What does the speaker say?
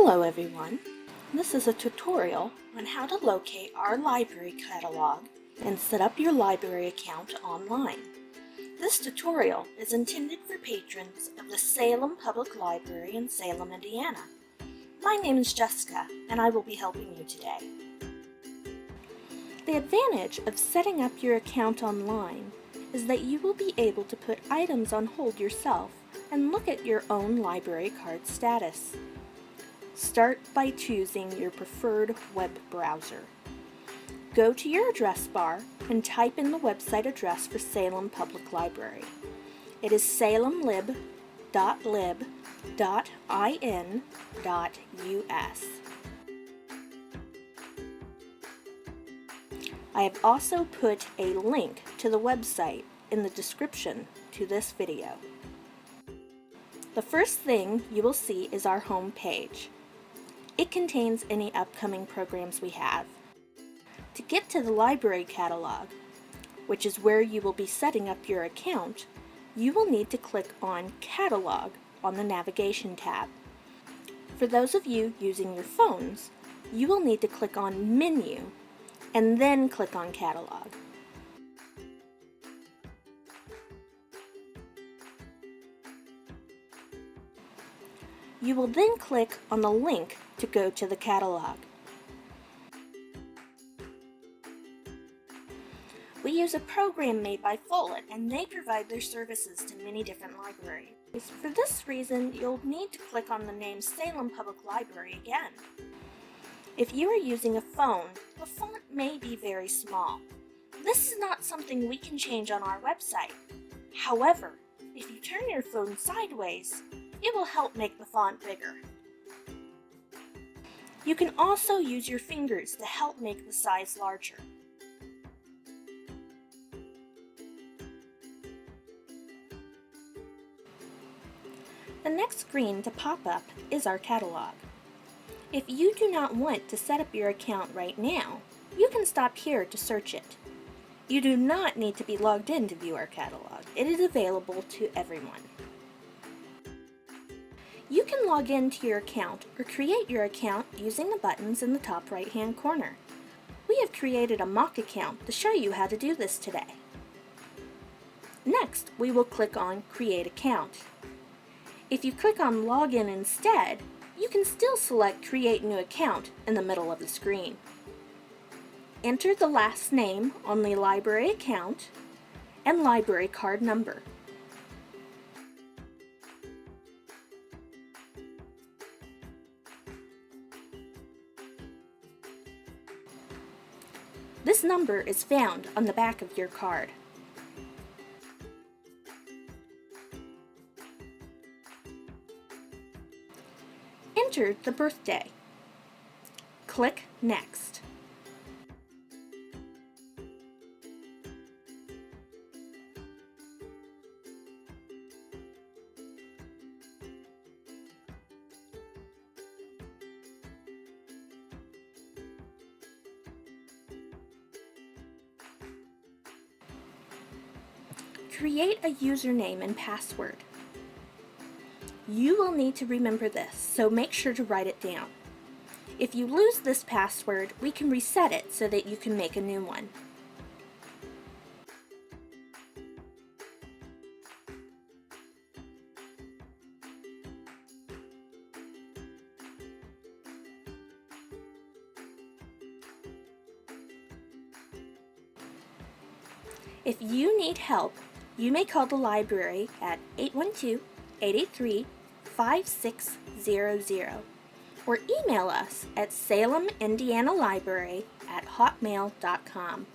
Hello everyone, this is a tutorial on how to locate our library catalog and set up your library account online. This tutorial is intended for patrons of the Salem Public Library in Salem, Indiana. My name is Jessica and I will be helping you today. The advantage of setting up your account online is that you will be able to put items on hold yourself and look at your own library card status. Start by choosing your preferred web browser. Go to your address bar and type in the website address for Salem Public Library. It is salemlib.lib.in.us. I have also put a link to the website in the description to this video. The first thing you will see is our home page. It contains any upcoming programs we have. To get to the library catalog, which is where you will be setting up your account, you will need to click on Catalog on the Navigation tab. For those of you using your phones, you will need to click on Menu and then click on Catalog. You will then click on the link to go to the catalog. We use a program made by Follett and they provide their services to many different libraries. For this reason, you'll need to click on the name Salem Public Library again. If you are using a phone, the font may be very small. This is not something we can change on our website. However, if you turn your phone sideways, it will help make the font bigger. You can also use your fingers to help make the size larger. The next screen to pop up is our catalog. If you do not want to set up your account right now, you can stop here to search it. You do not need to be logged in to view our catalog. It is available to everyone. You can log into your account or create your account using the buttons in the top right-hand corner. We have created a mock account to show you how to do this today. Next, we will click on Create Account. If you click on Login instead, you can still select Create New Account in the middle of the screen. Enter the last name on the library account and library card number. This number is found on the back of your card. Enter the birthday. Click Next. Create a username and password. You will need to remember this, so make sure to write it down. If you lose this password, we can reset it so that you can make a new one. If you need help, you may call the library at 812-883-5600 or email us at salemindianalibrary@hotmail.com.